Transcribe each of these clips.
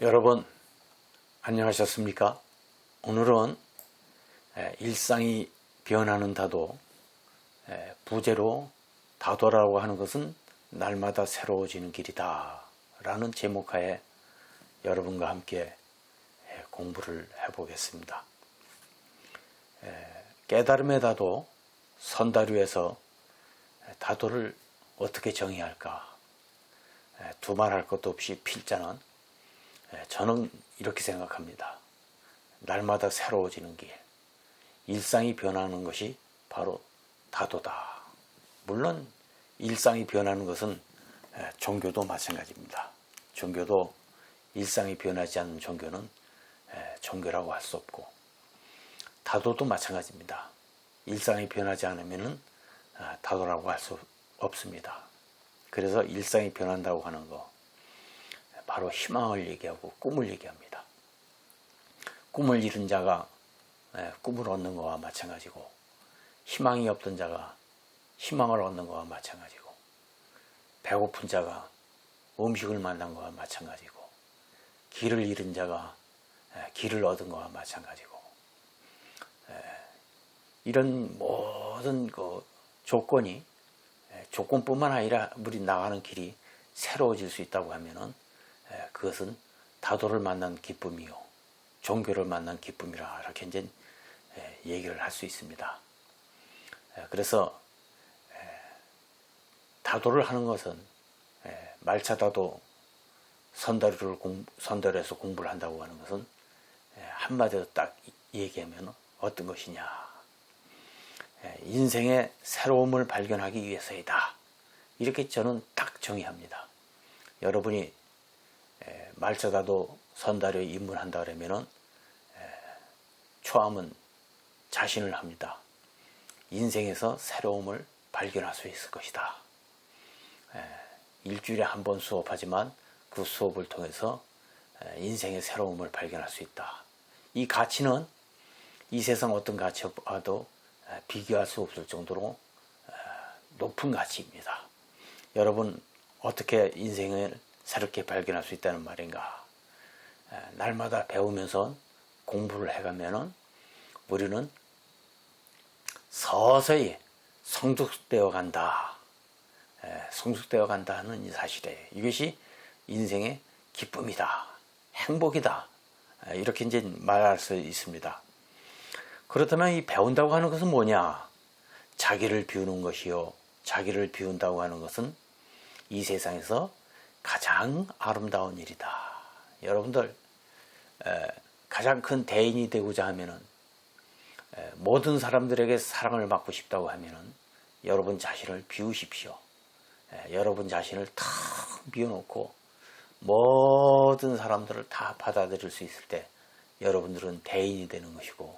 여러분 안녕하셨습니까? 오늘은 일상이 변하는 다도, 부제로 다도라고 하는 것은 날마다 새로워지는 길이다 라는 제목하에 여러분과 함께 공부를 해보겠습니다. 깨달음의 다도, 선다류에서 다도를 어떻게 정의할까? 두말할 것도 없이 필자는 저는 이렇게 생각합니다. 날마다 새로워지는 길, 일상이 변하는 것이 바로 다도다. 물론 일상이 변하는 것은 종교도 마찬가지입니다. 종교도 일상이 변하지 않는 종교는 종교라고 할 수 없고, 다도도 마찬가지입니다. 일상이 변하지 않으면 다도라고 할 수 없습니다. 그래서 일상이 변한다고 하는 거, 바로 희망을 얘기하고 꿈을 얘기합니다. 꿈을 잃은 자가 꿈을 얻는 것과 마찬가지고, 희망이 없던 자가 희망을 얻는 것과 마찬가지고, 배고픈 자가 음식을 만난 것과 마찬가지고, 길을 잃은 자가 길을 얻은 것과 마찬가지고, 이런 모든 그 조건이, 조건뿐만 아니라 우리 나가는 길이 새로워질 수 있다고 하면은 그것은 다도를 만난 기쁨이요, 종교를 만난 기쁨이라, 이렇게 이제 얘기를 할 수 있습니다. 그래서 다도를 하는 것은, 말차다도, 선다류에서 공부를 한다고 하는 것은 한마디로 딱 얘기하면 어떤 것이냐, 인생의 새로움을 발견하기 위해서이다, 이렇게 저는 딱 정의합니다. 여러분이 말차다도, 선다류에 입문한다 그러면은 초함은 자신을 합니다. 인생에서 새로움을 발견할 수 있을 것이다. 일주일에 한 번 수업하지만 그 수업을 통해서 인생의 새로움을 발견할 수 있다. 이 가치는 이 세상 어떤 가치와도 비교할 수 없을 정도로 높은 가치입니다. 여러분 어떻게 인생을 새롭게 발견할 수 있다는 말인가? 날마다 배우면서 공부를 해가면은 우리는 서서히 성숙되어 간다. 성숙되어 간다는 이 사실이에요. 이것이 인생의 기쁨이다, 행복이다, 이렇게 이제 말할 수 있습니다. 그렇다면 이 배운다고 하는 것은 뭐냐? 자기를 비우는 것이요, 자기를 비운다고 하는 것은 이 세상에서 가장 아름다운 일이다. 여러분들 가장 큰 대인이 되고자 하면은, 모든 사람들에게 사랑을 받고 싶다고 하면은 여러분 자신을 비우십시오. 여러분 자신을 탁 비워놓고 모든 사람들을 다 받아들일 수 있을 때 여러분들은 대인이 되는 것이고,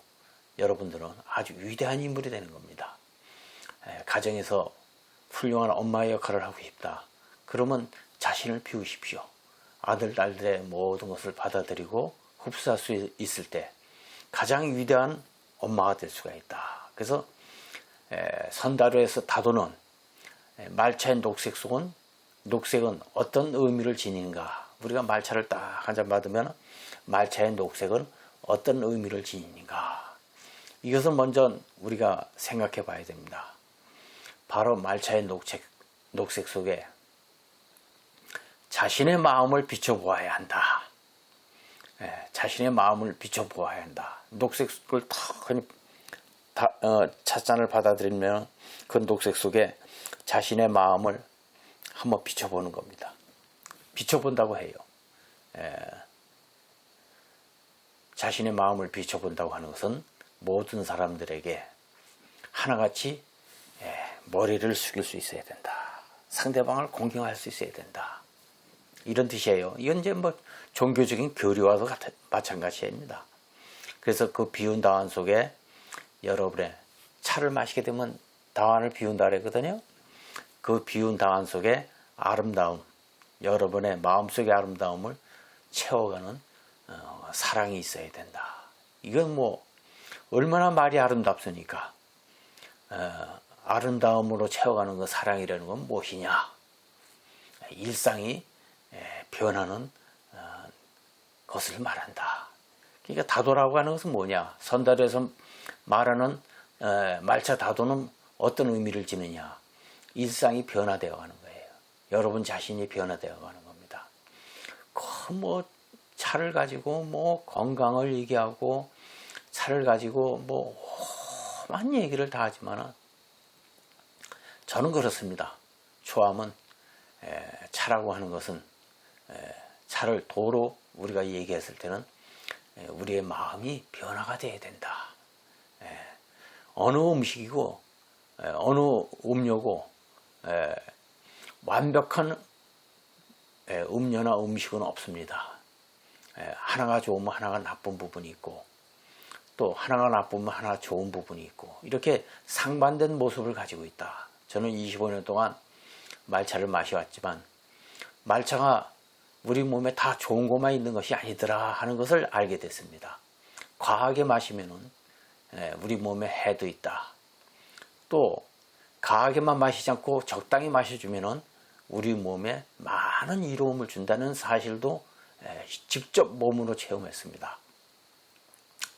여러분들은 아주 위대한 인물이 되는 겁니다. 가정에서 훌륭한 엄마의 역할을 하고 싶다. 그러면 자신을 비우십시오. 아들, 딸들의 모든 것을 받아들이고 흡수할 수 있을 때 가장 위대한 엄마가 될 수가 있다. 그래서 선다류에서 다도는 말차의 녹색은 어떤 의미를 지니는가? 우리가 말차를 딱 한 잔 받으면 말차의 녹색은 어떤 의미를 지니는가? 이것을 먼저 우리가 생각해 봐야 됩니다. 바로 말차의 녹색 속에 자신의 마음을 비춰보아야 한다. 자신의 마음을 비춰보아야 한다. 녹색을 찻잔을 받아들이면 그 녹색 속에 자신의 마음을 한번 비춰보는 겁니다. 비춰본다고 해요. 자신의 마음을 비춰본다고 하는 것은 모든 사람들에게 하나같이 머리를 숙일 수 있어야 된다. 상대방을 공경할 수 있어야 된다. 이런 뜻이에요. 이건 이제 종교적인 교리와도 마찬가지입니다. 그래서 그 비운 다원 속에 여러분의 차를 마시게 되면 다원을 비운다 그랬거든요. 그 비운 다원 속에 아름다움, 여러분의 마음속의 아름다움을 채워가는 사랑이 있어야 된다. 이건 얼마나 말이 아름답습니까? 아름다움으로 채워가는 그 사랑이라는 건 무엇이냐? 일상이 변하는 것을 말한다. 그러니까 다도라고 하는 것은 뭐냐? 선다도에서 말하는 말차 다도는 어떤 의미를 지느냐? 일상이 변화되어 가는 거예요. 여러분 자신이 변화되어 가는 겁니다. 뭐 차를 가지고 뭐 건강을 얘기하고 차를 가지고 뭐 험한 얘기를 다 하지만은 저는 그렇습니다. 초함은 차라고 하는 것은 차를 도로 우리가 얘기했을 때는 우리의 마음이 변화가 되어야 된다. 어느 음식이고 어느 음료고 완벽한 음료나 음식은 없습니다. 하나가 좋으면 하나가 나쁜 부분이 있고 또 하나가 나쁘면 하나가 좋은 부분이 있고 이렇게 상반된 모습을 가지고 있다. 저는 25년 동안 말차를 마셔왔지만 말차가 우리 몸에 다 좋은 것만 있는 것이 아니더라 하는 것을 알게 됐습니다. 과하게 마시면은 우리 몸에 해도 있다. 또 과하게만 마시지 않고 적당히 마셔주면은 우리 몸에 많은 이로움을 준다는 사실도 직접 몸으로 체험했습니다.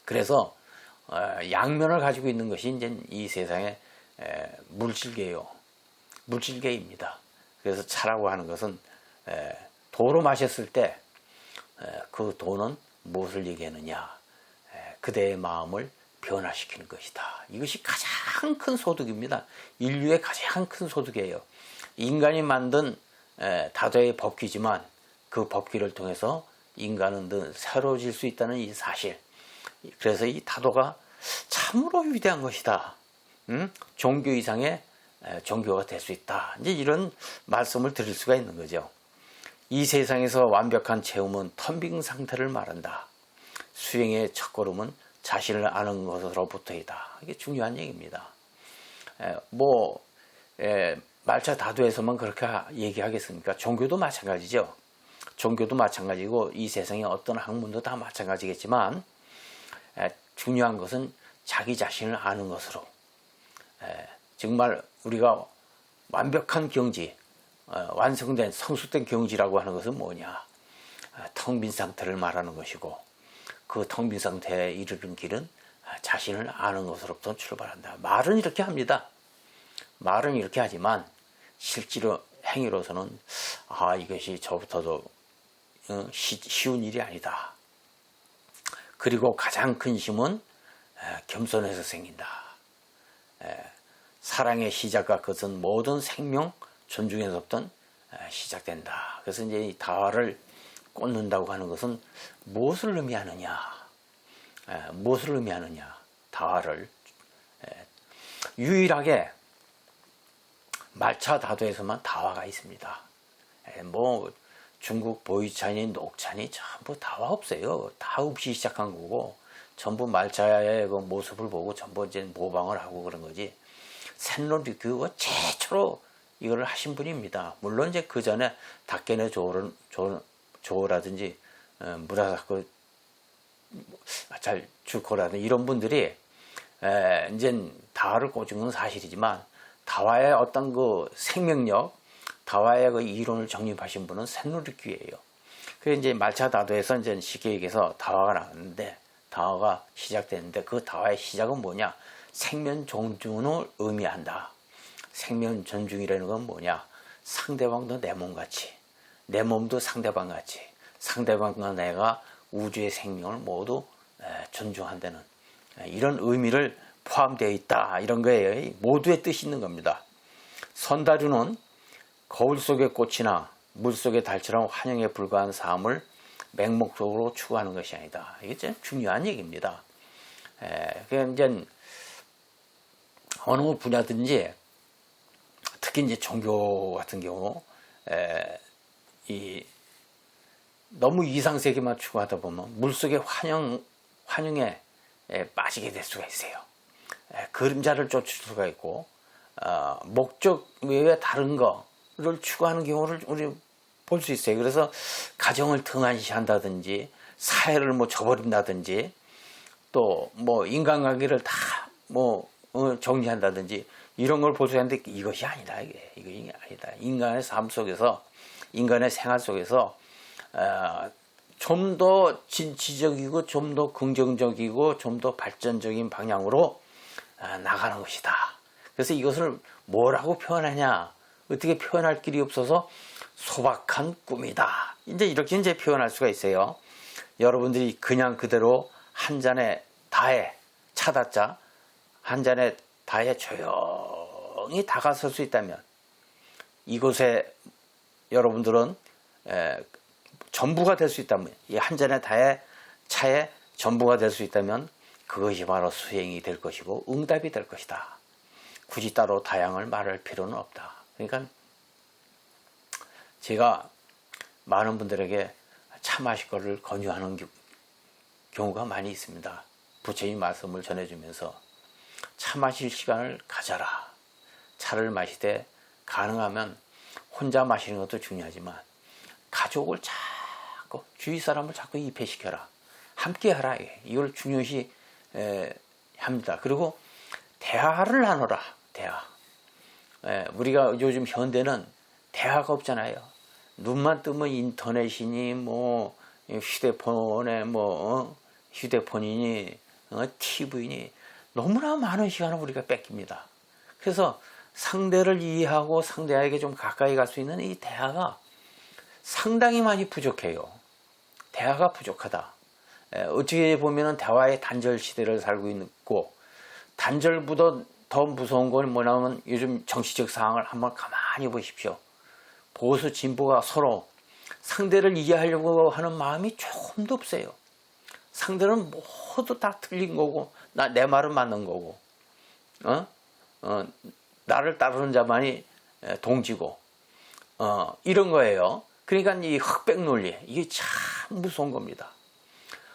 그래서 양면을 가지고 있는 것이 이제 이 세상의 물질계요. 물질계입니다. 그래서 차라고 하는 것은 도로 마셨을 때 그 도는 무엇을 얘기하느냐? 그대의 마음을 변화시키는 것이다. 이것이 가장 큰 소득입니다. 인류의 가장 큰 소득이에요. 인간이 만든 다도의 법규지만 그 법규를 통해서 인간은 늘 새로워질 수 있다는 이 사실. 그래서 이 다도가 참으로 위대한 것이다. 종교 이상의 종교가 될 수 있다. 이제 이런 말씀을 드릴 수가 있는 거죠. 이 세상에서 완벽한 체험은 텅빈 상태를 말한다. 수행의 첫걸음은 자신을 아는 것으로부터이다. 이게 중요한 얘기입니다. 말차 다도에서만 그렇게 얘기하겠습니까? 종교도 마찬가지죠. 종교도 마찬가지고 이 세상의 어떤 학문도 다 마찬가지겠지만 중요한 것은 자기 자신을 아는 것으로 정말 우리가 완벽한 경지, 완성된 성숙된 경지라고 하는 것은 뭐냐? 텅 빈 상태를 말하는 것이고 그 텅 빈 상태에 이르는 길은 자신을 아는 것으로부터 출발한다. 말은 이렇게 합니다. 말은 이렇게 하지만 실제로 행위로서는 이것이 저부터도 쉬운 일이 아니다. 그리고 가장 큰 힘은 겸손해서 생긴다. 사랑의 시작과 그것은 모든 생명 존중에서부터 시작된다. 그래서 이제 이 다화를 꽂는다고 하는 것은 무엇을 의미하느냐? 무엇을 의미하느냐? 다화를 유일하게 말차 다도에서만 다화가 있습니다. 중국 보이찬이 녹찬이 전부 다화 없어요. 다 없이 시작한 거고 전부 말차의 그 모습을 보고 전부 이제 모방을 하고 그런 거지. 샌로리큐가 최초로 이걸 하신 분입니다. 물론 이제 그 전에 다케네 조라든지 무라사코 잘 주코라든지 이런 분들이 이제 다화를 꽂은 건 사실이지만 다화의 어떤 그 생명력, 다화의 그 이론을 정립하신 분은 샌로리큐예요. 그래서 이제 말차 다도에서 이제 쉽게 얘기해서 다화가 나왔는데 다화가 시작됐는데 그 다화의 시작은 뭐냐? 생명 존중을 의미한다. 생명 존중이라는 건 뭐냐? 상대방도 내 몸같이, 내 몸도 상대방같이, 상대방과 내가 우주의 생명을 모두 존중한다는 이런 의미를 포함되어 있다. 이런 거예요. 모두의 뜻이 있는 겁니다. 선다류는 거울 속의 꽃이나 물 속의 달처럼 환영에 불과한 삶을 맹목적으로 추구하는 것이 아니다. 이게 참 중요한 얘기입니다. 그냥 이제 어느 분야든지 특히 이제 종교 같은 경우 너무 이상세계만 추구하다 보면 물속의 환영에 빠지게 될 수가 있어요. 그림자를 쫓을 수가 있고 목적 외에 다른 거를 추구하는 경우를 우리 볼 수 있어요. 그래서 가정을 등한시한다든지 사회를 저버린다든지 또 인간관계를 다 정리한다든지 이런 걸 볼 수 있는데 이것이 아니다. 이것이 아니다. 인간의 삶 속에서 인간의 생활 속에서 좀 더 진취적이고 좀 더 긍정적이고 좀 더 발전적인 방향으로 나가는 것이다. 그래서 이것을 뭐라고 표현하냐, 어떻게 표현할 길이 없어서 소박한 꿈이다. 이렇게 표현할 수가 있어요. 여러분들이 그냥 그대로 한 잔의 다에 차다자 한 잔의 다에 조용히 다가설 수 있다면, 이곳에 여러분들은 전부가 될 수 있다면, 이 한 잔의 다의 차에 전부가 될 수 있다면 그것이 바로 수행이 될 것이고 응답이 될 것이다. 굳이 따로 다양을 말할 필요는 없다. 그러니까 제가 많은 분들에게 차 마실 것을 권유하는 경우가 많이 있습니다. 부처님 말씀을 전해주면서 차 마실 시간을 가져라. 차를 마시되 가능하면 혼자 마시는 것도 중요하지만 가족을 자꾸, 주위 사람을 자꾸 입회시켜라. 함께 하라. 이걸 중요시 합니다. 그리고 대화를 나눠라. 대화. 우리가 요즘 현대는 대화가 없잖아요. 눈만 뜨면 인터넷이니 뭐 휴대폰에 휴대폰이니 TV니 너무나 많은 시간을 우리가 뺏깁니다. 그래서 상대를 이해하고 상대에게 좀 가까이 갈 수 있는 이 대화가 상당히 많이 부족해요. 대화가 부족하다. 어떻게 보면 대화의 단절 시대를 살고 있고, 단절보다 더 무서운 건 뭐냐면 요즘 정치적 상황을 한번 가만히 보십시오. 보수 진보가 서로 상대를 이해하려고 하는 마음이 조금도 없어요. 상대는 모두 다 틀린 거고 내 말은 맞는 거고 나를 따르는 자만이 동지고 이런 거예요. 그러니까 이 흑백 논리, 이게 참 무서운 겁니다.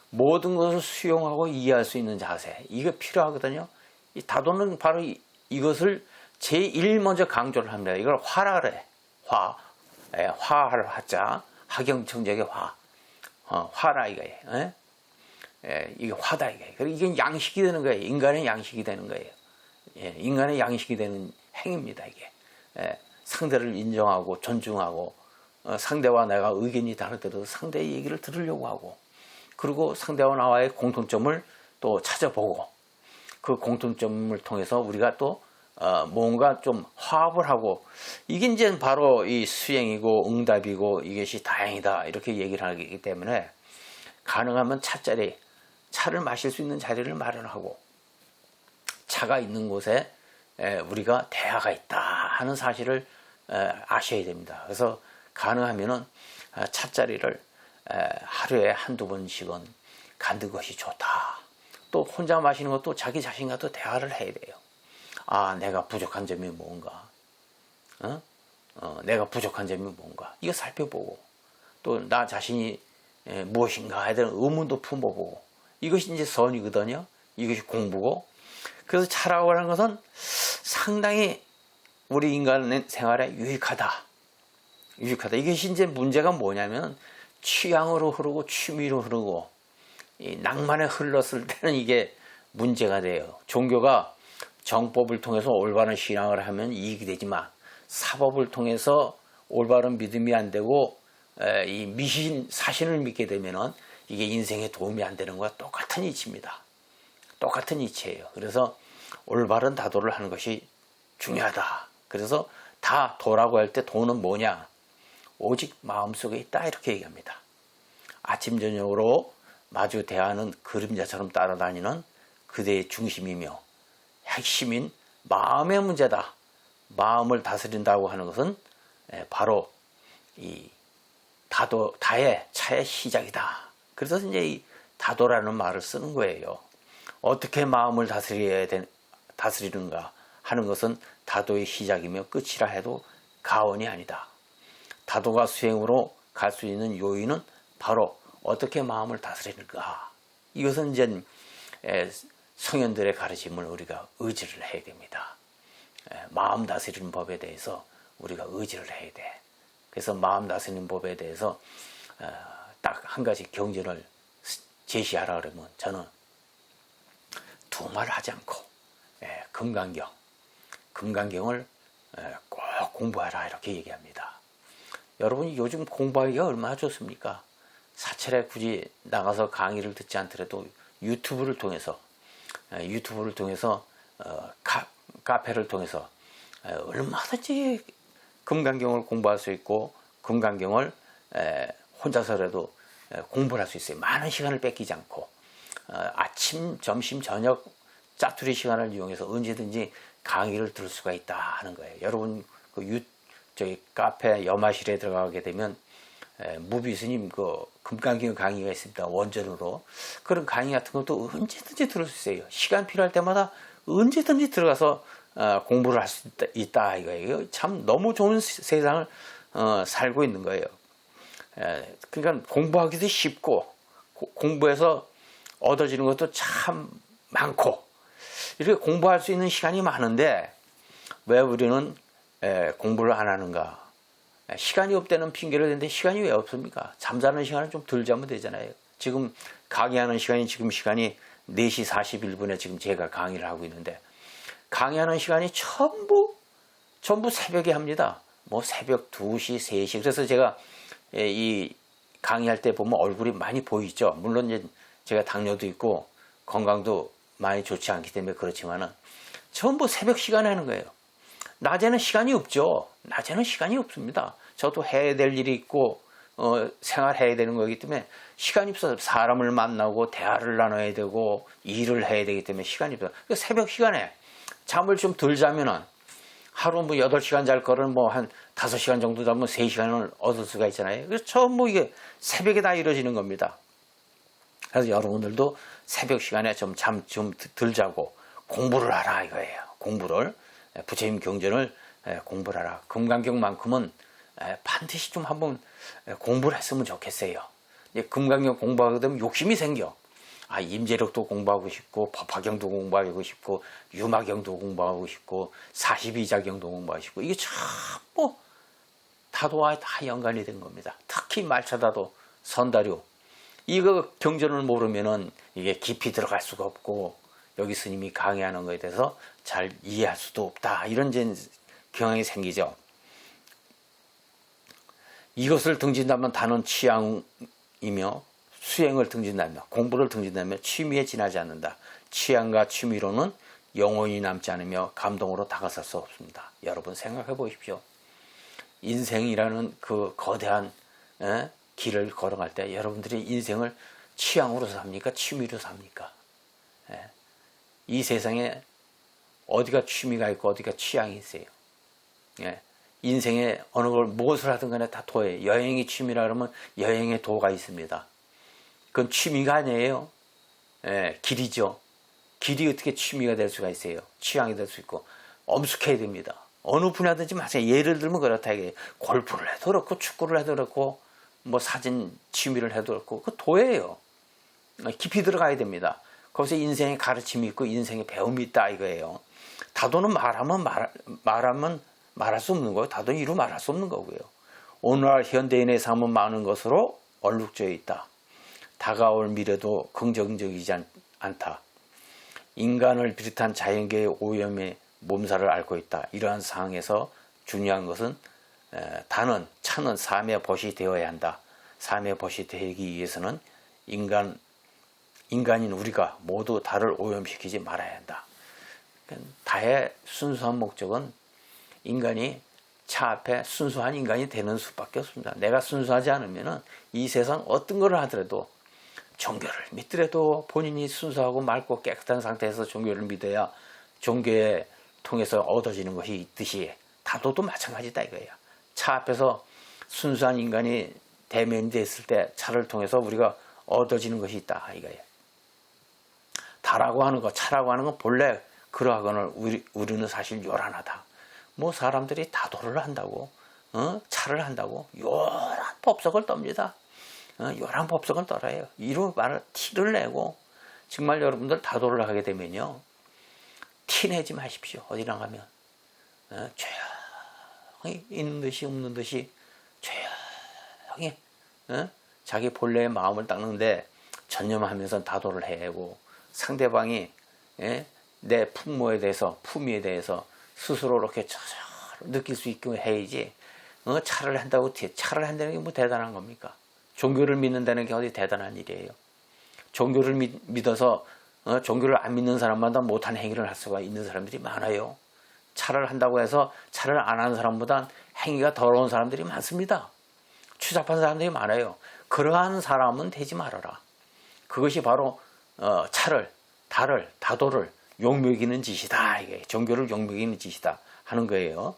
모든 것을 수용하고 이해할 수 있는 자세, 이게 필요하거든요. 이 다도는 바로 이것을 제1 먼저 강조를 합니다. 이걸 화라 그래. 화할 화자, 하경청적의 화라 이거예요. 이게 화다 이게. 그리고 이게 양식이 되는 거예요. 인간의 양식이 되는 거예요. 인간의 양식이 되는 행위입니다. 이게 상대를 인정하고 존중하고, 상대와 내가 의견이 다르더라도 상대의 얘기를 들으려고 하고, 그리고 상대와 나와의 공통점을 또 찾아보고, 그 공통점을 통해서 우리가 또 뭔가 좀 화합을 하고, 이게 이제 바로 이 수행이고 응답이고 이것이 다행이다, 이렇게 얘기를 하기 때문에 가능하면 차자리, 차를 마실 수 있는 자리를 마련하고, 차가 있는 곳에 우리가 대화가 있다 하는 사실을 아셔야 됩니다. 그래서 가능하면은 차자리를 하루에 한두 번씩은 갖는 것이 좋다. 또 혼자 마시는 것도 자기 자신과도 대화를 해야 돼요. 내가 부족한 점이 뭔가, 내가 부족한 점이 뭔가, 이거 살펴보고, 또 나 자신이 무엇인가에 대한 의문도 품어보고, 이것이 이제 선이거든요. 이것이 공부고. 그래서 차라고 하는 것은 상당히 우리 인간 생활에 유익하다. 이것이 이제 문제가 뭐냐면, 취향으로 흐르고 취미로 흐르고 이 낭만에 흘렀을 때는 이게 문제가 돼요. 종교가 정법을 통해서 올바른 신앙을 하면 이익이 되지만, 사법을 통해서 올바른 믿음이 안 되고 이 미신, 사신을 믿게 되면은 이게 인생에 도움이 안 되는 것과 똑같은 이치입니다. 똑같은 이치예요. 그래서 올바른 다도를 하는 것이 중요하다. 그래서 다도라고 할 때 도는 뭐냐? 오직 마음속에 있다, 이렇게 얘기합니다. 아침 저녁으로 마주 대하는 그림자처럼 따라다니는 그대의 중심이며 핵심인 마음의 문제다. 마음을 다스린다고 하는 것은 바로 이 다의 차의 시작이다. 그래서 이제 이 다도라는 말을 쓰는 거예요. 어떻게 마음을 다스리는가 하는 것은 다도의 시작이며 끝이라 해도 가언이 아니다. 다도가 수행으로 갈 수 있는 요인은 바로 어떻게 마음을 다스리는가. 이것은 이제 성현들의 가르침을 우리가 의지를 해야 됩니다. 마음 다스리는 법에 대해서 우리가 의지를 해야 돼. 그래서 마음 다스리는 법에 대해서 딱 한 가지 경전을 제시하라 그러면 저는 두 말 하지 않고 금강경을 꼭 공부하라, 이렇게 얘기합니다. 여러분이 요즘 공부하기가 얼마나 좋습니까? 사찰에 굳이 나가서 강의를 듣지 않더라도 유튜브를 통해서 카페를 통해서 얼마든지 금강경을 공부할 수 있고 금강경을 혼자서라도 공부를 할 수 있어요. 많은 시간을 뺏기지 않고 아침, 점심, 저녁 짜투리 시간을 이용해서 언제든지 강의를 들을 수가 있다 하는 거예요. 여러분 저기 카페 염화실에 들어가게 되면 무비 스님 그 금강경 강의가 있습니다. 원전으로. 그런 강의 같은 것도 언제든지 들을 수 있어요. 시간 필요할 때마다 언제든지 들어가서 공부를 할 수 있다 이거예요. 참 너무 좋은 세상을 살고 있는 거예요. 그러니까 공부하기도 쉽고 공부해서 얻어지는 것도 참 많고 이렇게 공부할 수 있는 시간이 많은데 왜 우리는 공부를 안 하는가? 시간이 없다는 핑계를 대는데 시간이 왜 없습니까? 잠자는 시간을 좀 덜 자면 되잖아요. 지금 강의하는 시간이 지금 시간이 4시 41분에 지금 제가 강의를 하고 있는데 강의하는 시간이 전부 새벽에 합니다. 뭐 새벽 2시, 3시. 그래서 제가 이 강의할 때 보면 얼굴이 많이 보이죠. 물론 이제 제가 당뇨도 있고 건강도 많이 좋지 않기 때문에 그렇지만은 전부 새벽 시간에 하는 거예요. 낮에는 시간이 없죠. 낮에는 시간이 없습니다. 저도 해야 될 일이 있고 생활해야 되는 거기 때문에 시간이 없어서 사람을 만나고 대화를 나눠야 되고 일을 해야 되기 때문에 시간이 없어요. 새벽 시간에 잠을 좀 덜 자면은 하루 뭐 8시간 잘 거를 뭐 한 5시간 정도 자면 3시간을 얻을 수가 있잖아요. 그래서 전부 이게 새벽에 다 이루어지는 겁니다. 그래서 여러분들도 새벽 시간에 좀 잠 좀 덜 자고 공부를 하라 이거예요. 공부를 부처님 경전을 공부를 하라. 금강경만큼은 반드시 좀 한번 공부를 했으면 좋겠어요. 금강경 공부하게 되면 욕심이 생겨. 임재력도 공부하고 싶고 법화경도 공부하고 싶고 유마경도 공부하고 싶고 42자경도 공부하고 싶고 이게 전부 다도와 다 연관이 된 겁니다. 특히 말차다도 선다류 이거 경전을 모르면은 이게 깊이 들어갈 수가 없고 여기 스님이 강의하는 것에 대해서 잘 이해할 수도 없다 이런 경향이 생기죠. 이것을 등진다면 다는 취향이며 수행을 등진다며 공부를 등진다며 취미에 지나지 않는다. 취향과 취미로는 영원히 남지 않으며 감동으로 다가설 수 없습니다. 여러분 생각해 보십시오. 인생이라는 그 거대한 길을 걸어갈 때 여러분들이 인생을 취향으로 삽니까? 취미로 삽니까? 이 세상에 어디가 취미가 있고 어디가 취향이 있어요. 인생에 어느 걸 무엇을 하든 간에 다 도예요. 여행이 취미라 그러면 여행의 도가 있습니다. 그건 취미가 아니에요. 길이죠. 길이 어떻게 취미가 될 수가 있어요. 취향이 될 수 있고 엄숙해야 됩니다. 어느 분야든지 마찬가지. 예를 들면 그렇다 이게 골프를 해도 그렇고 축구를 해도 그렇고 뭐 사진 취미를 해도 그렇고 그 도예요. 깊이 들어가야 됩니다. 거기서 인생의 가르침이 있고 인생의 배움이 있다 이거예요. 다도는 말하면 말할 수 없는 거예요. 다도는 이루 말할 수 없는 거고요. 오늘날 현대인의 삶은 많은 것으로 얼룩져 있다. 다가올 미래도 긍정적이지 않다. 인간을 비롯한 자연계의 오염의 몸살을 앓고 있다. 이러한 상황에서 중요한 것은 다는 차는 삶의 벗이 되어야 한다. 삶의 벗이 되기 위해서는 인간인 우리가 모두 다를 오염시키지 말아야 한다. 다의 순수한 목적은 인간이 차 앞에 순수한 인간이 되는 수밖에 없습니다. 내가 순수하지 않으면 이 세상 어떤 걸 하더라도 종교를 믿더라도 본인이 순수하고 맑고 깨끗한 상태에서 종교를 믿어야 종교에 통해서 얻어지는 것이 있듯이 다도도 마찬가지다 이거예요. 차 앞에서 순수한 인간이 대면이 됐을 때 차를 통해서 우리가 얻어지는 것이 있다 이거예요. 다라고 하는 거, 차라고 하는 건 본래 그러하거늘 우리는 사실 요란하다. 뭐 사람들이 다도를 한다고, 차를 한다고 요란 법석을 떱니다. 요란 법석을 떨어요. 이로 말을 티를 내고 정말 여러분들 다도를 하게 되면요. 티 내지 마십시오. 어디 나가면 조용히 있는 듯이 없는 듯이 조용히 자기 본래의 마음을 닦는데 전념하면서 다도를 해야고 상대방이 내 품모에 대해서 품위에 대해서 스스로 이렇게 느낄 수 있게 해야지 차를 한다는 게 뭐 대단한 겁니까? 종교를 믿는다는 게 어디 대단한 일이에요. 종교를 믿어서 종교를 안 믿는 사람마다 못한 행위를 할 수가 있는 사람들이 많아요. 차를 한다고 해서 차를 안 하는 사람보다 행위가 더러운 사람들이 많습니다. 추잡한 사람들이 많아요. 그러한 사람은 되지 말아라. 그것이 바로 다도를 욕먹이는 짓이다. 이게 종교를 욕먹이는 짓이다 하는 거예요.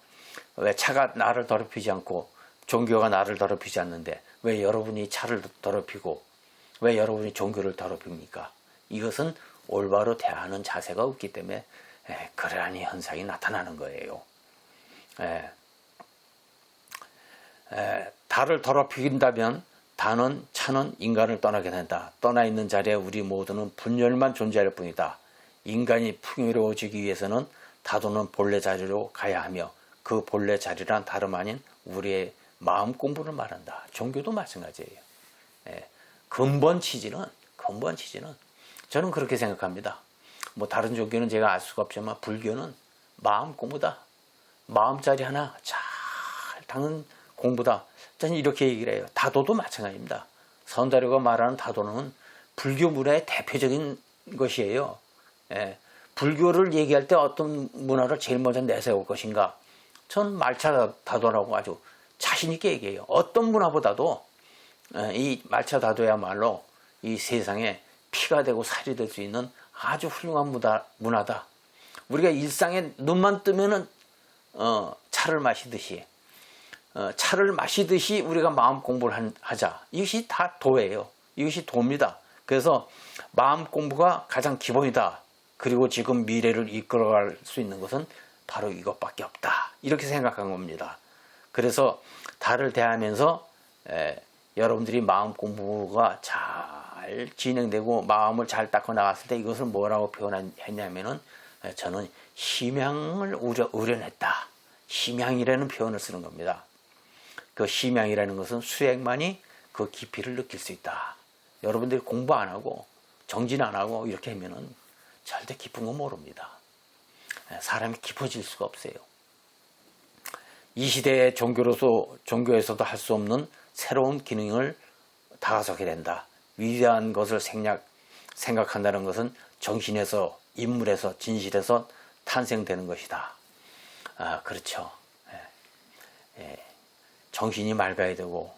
왜 차가 나를 더럽히지 않고 종교가 나를 더럽히지 않는데 왜 여러분이 차를 더럽히고 왜 여러분이 종교를 더럽힙니까? 이것은 올바로 대하는 자세가 없기 때문에 그러한 현상이 나타나는 거예요. 달을 더럽힌다면 차는 인간을 떠나게 된다. 떠나 있는 자리에 우리 모두는 분열만 존재할 뿐이다. 인간이 풍요로워지기 위해서는 다도는 본래 자리로 가야 하며 그 본래 자리란 다름 아닌 우리의 마음 공부를 말한다. 종교도 마찬가지예요. 근본 취지는 저는 그렇게 생각합니다. 뭐 다른 종교는 제가 알 수가 없지만 불교는 마음 공부다. 마음자리 하나 잘 닦는 공부다. 저는 이렇게 얘기를 해요. 다도도 마찬가지입니다. 선다료가 말하는 다도는 불교 문화의 대표적인 것이에요. 불교를 얘기할 때 어떤 문화를 제일 먼저 내세울 것인가? 전 말차 다도라고 아주 자신 있게 얘기해요. 어떤 문화보다도 이 말차 다도야말로 이 세상에 피가 되고 살이 될 수 있는 아주 훌륭한 문화다. 우리가 일상에 눈만 뜨면은 차를 마시듯이 우리가 마음 공부를 하자. 이것이 다 도예요. 이것이 도입니다. 그래서 마음 공부가 가장 기본이다. 그리고 지금 미래를 이끌어갈 수 있는 것은 바로 이것밖에 없다. 이렇게 생각한 겁니다. 그래서 달을 대하면서 여러분들이 마음 공부가 잘 진행되고 마음을 잘 닦아 나갔을 때 이것을 뭐라고 표현했냐면은 저는 심양을 우려냈다. 심양이라는 표현을 쓰는 겁니다. 그 심양이라는 것은 수행만이 그 깊이를 느낄 수 있다. 여러분들이 공부 안 하고 정진 안 하고 이렇게 하면은 절대 깊은 거 모릅니다. 사람이 깊어질 수가 없어요. 이 시대의 종교에서도 할 수 없는 새로운 기능을 다가서게 된다. 위대한 것을 생각한다는 것은 정신에서, 인물에서, 진실에서 탄생되는 것이다. 그렇죠. 정신이 맑아야 되고,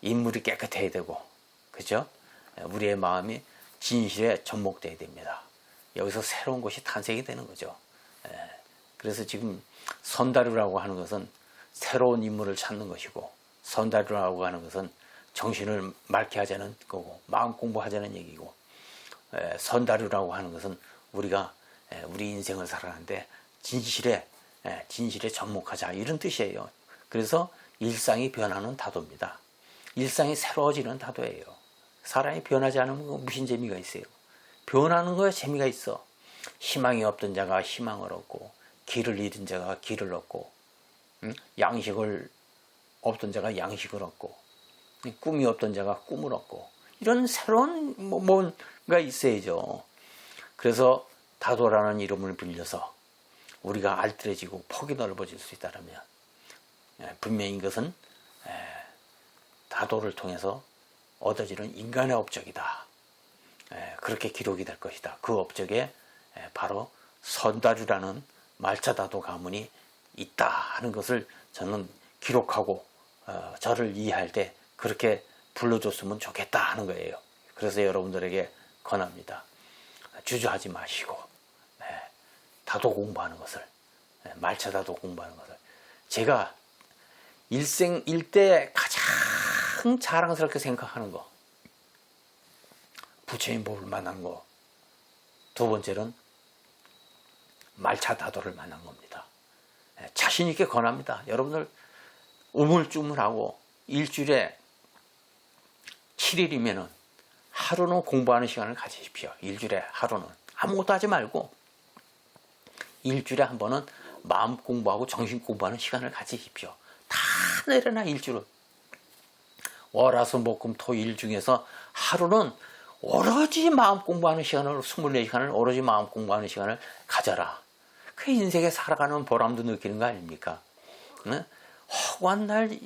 인물이 깨끗해야 되고, 그죠? 우리의 마음이 진실에 접목되어야 됩니다. 여기서 새로운 것이 탄생이 되는 거죠. 그래서 지금 선다류라고 하는 것은 새로운 인물을 찾는 것이고, 선다류라고 하는 것은 정신을 맑게 하자는 거고, 마음 공부하자는 얘기고, 선다류라고 하는 것은 우리가 우리 인생을 살아가는데 진실에 접목하자, 이런 뜻이에요. 그래서 일상이 변하는 다도입니다. 일상이 새로워지는 다도예요. 사람이 변하지 않으면 무슨 재미가 있어요? 변하는 거에 재미가 있어. 희망이 없던 자가 희망을 얻고, 길을 잃은 자가 길을 얻고, 양식을 없던 자가 양식을 얻고, 꿈이 없던 자가 꿈을 얻고, 이런 새로운 뭔가 있어야죠. 그래서 다도라는 이름을 빌려서 우리가 알뜰해지고 폭이 넓어질 수 있다면 분명히 이것은 다도를 통해서 얻어지는 인간의 업적이다. 그렇게 기록이 될 것이다. 그 업적에 바로 선다류라는 말차다도 가문이 있다 하는 것을 저는 기록하고 저를 이해할 때 그렇게 불러줬으면 좋겠다 하는 거예요. 그래서 여러분들에게 권합니다. 주저하지 마시고 다도 공부하는 것을, 말차다도 공부하는 것을 제가 일대 가장 자랑스럽게 생각하는 거, 부처님 법을 만난 거, 두 번째는 말차다도를 만난 겁니다. 자신 있게 권합니다. 여러분들 우물쭈물하고 일주일에 7일이면은 하루는 공부하는 시간을 가지십시오. 일주일에 하루는 아무것도 하지 말고 일주일에 한 번은 마음 공부하고 정신 공부하는 시간을 가지십시오. 다 내려놔. 일주일은 월화수목금토일 중에서 하루는 오로지 마음 공부하는 시간을, 24시간을 오로지 마음 공부하는 시간을 가져라. 그 인생에 살아가는 보람도 느끼는 거 아닙니까? 허구한 날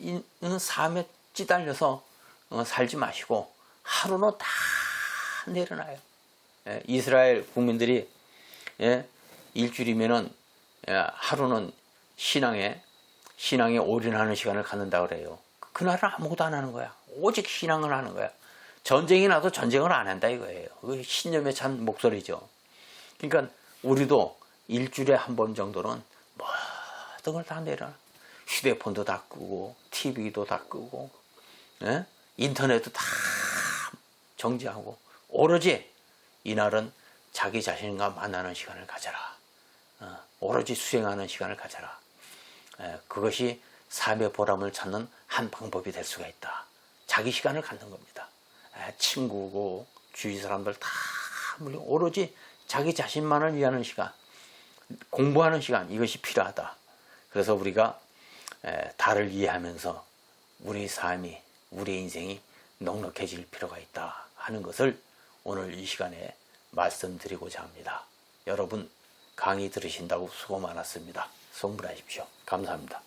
삶에 찌달려서 살지 마시고 하루는 다 내려놔요. 이스라엘 국민들이 일주일이면은 하루는 신앙에 올인하는 시간을 갖는다 그래요. 그날은 아무것도 안 하는 거야. 오직 신앙을 하는 거야. 전쟁이 나도 전쟁을 안 한다 이거예요. 그 신념에 찬 목소리죠. 그러니까 우리도 일주일에 한 번 정도는 모든 걸 다 내려놔. 휴대폰도 다 끄고 TV도 다 끄고 인터넷도 다 정지하고 오로지 이날은 자기 자신과 만나는 시간을 가져라. 오로지 수행하는 시간을 가져라. 그것이 삶의 보람을 찾는 한 방법이 될 수가 있다. 자기 시간을 갖는 겁니다. 친구고 주위 사람들 다 물론 오로지 자기 자신만을 위하는 시간, 공부하는 시간, 이것이 필요하다. 그래서 우리가 달을 이해하면서 우리 삶이, 우리 인생이 넉넉해질 필요가 있다 하는 것을 오늘 이 시간에 말씀드리고자 합니다. 여러분 강의 들으신다고 수고 많았습니다. 성불하십시오. 감사합니다.